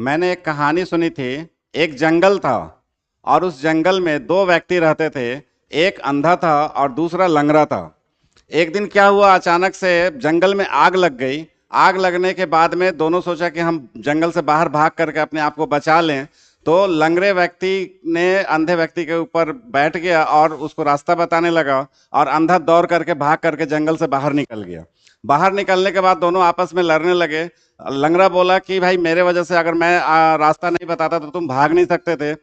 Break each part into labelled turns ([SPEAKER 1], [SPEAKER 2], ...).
[SPEAKER 1] मैंने एक कहानी सुनी थी। एक जंगल था और उस जंगल में दो व्यक्ति रहते थे। एक अंधा था और दूसरा लंगड़ा था। एक दिन क्या हुआ, अचानक से जंगल में आग लग गई। आग लगने के बाद में दोनों सोचा कि हम जंगल से बाहर भाग करके अपने आप को बचा लें। तो लंगड़े व्यक्ति ने अंधे व्यक्ति के ऊपर बैठ गया और उसको रास्ता बताने लगा, और अंधा दौड़ करके भाग करके जंगल से बाहर निकल गया। बाहर निकलने के बाद दोनों आपस में लड़ने लगे। लंगड़ा बोला कि भाई, मेरे वजह से अगर मैं रास्ता नहीं बताता तो तुम भाग नहीं सकते थे।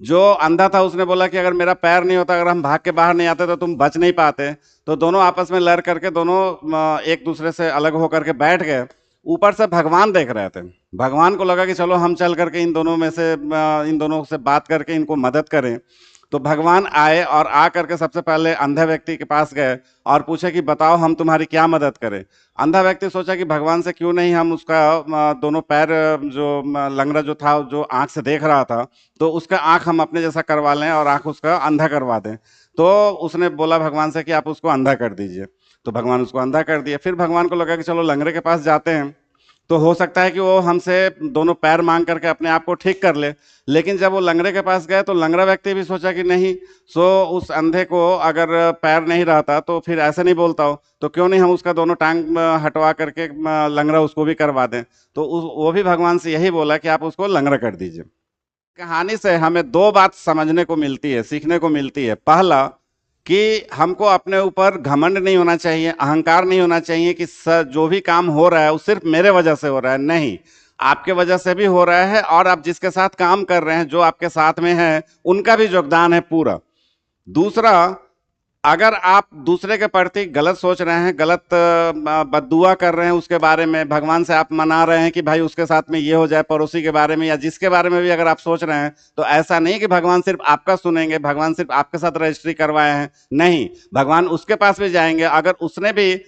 [SPEAKER 1] जो अंधा था उसने बोला कि अगर मेरा पैर नहीं होता, अगर हम भाग के बाहर नहीं आते तो तुम बच नहीं पाते। तो दोनों आपस में लड़ करके दोनों एक दूसरे से अलग होकर के बैठ गए। ऊपर से भगवान देख रहे थे। भगवान को लगा कि चलो हम चल करके इन दोनों में से इन दोनों से बात करके इनको मदद करें। तो भगवान आए और आ करके सबसे पहले अंधे व्यक्ति के पास गए और पूछे कि बताओ, हम तुम्हारी क्या मदद करें। अंधा व्यक्ति सोचा कि भगवान से क्यों नहीं हम उसका दोनों पैर, जो लंगड़ा जो था, जो आंख से देख रहा था, तो उसका आंख हम अपने जैसा करवा लें और आंख उसका अंधा करवा दें। तो उसने बोला भगवान से कि आप उसको अंधा कर दीजिए। तो भगवान उसको अंधा कर दिया। फिर भगवान को लगा कि चलो लंगड़े के पास जाते हैं, तो हो सकता है कि वो हमसे दोनों पैर मांग करके अपने आप को ठीक कर ले। लेकिन जब वो लंगड़े के पास गए तो लंगड़ा व्यक्ति भी सोचा कि नहीं, सो उस अंधे को अगर पैर नहीं रहता तो फिर ऐसे नहीं बोलता हो, तो क्यों नहीं हम उसका दोनों टांग हटवा करके लंगड़ा उसको भी करवा दें। तो वो भी भगवान से यही बोला कि आप उसको लंगड़ा कर दीजिए। कहानी से हमें दो बात समझने को मिलती है, सीखने को मिलती है। पहला, कि हमको अपने ऊपर घमंड नहीं होना चाहिए, अहंकार नहीं होना चाहिए कि जो भी काम हो रहा है वो सिर्फ मेरे वजह से हो रहा है। नहीं, आपके वजह से भी हो रहा है, और आप जिसके साथ काम कर रहे हैं, जो आपके साथ में है, उनका भी योगदान है पूरा। दूसरा, अगर आप दूसरे के प्रति गलत सोच रहे हैं, गलत बद्दुआ कर रहे हैं, उसके बारे में भगवान से आप मना रहे हैं कि भाई उसके साथ में ये हो जाए, पड़ोसी के बारे में या जिसके बारे में भी अगर आप सोच रहे हैं, तो ऐसा नहीं कि भगवान सिर्फ आपका सुनेंगे, भगवान सिर्फ आपके साथ रजिस्ट्री करवाए हैं। नहीं, भगवान उसके पास भी जाएंगे। अगर उसने भी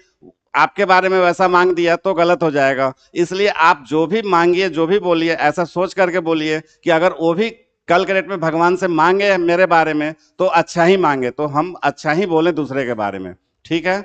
[SPEAKER 1] आपके बारे में वैसा मांग दिया तो गलत हो जाएगा। इसलिए आप जो भी मांगिए, जो भी बोलिए, ऐसा सोच करके बोलिए कि अगर वो भी कल के डेट में भगवान से मांगे मेरे बारे में तो अच्छा ही मांगे, तो हम अच्छा ही बोले दूसरे के बारे में। ठीक है।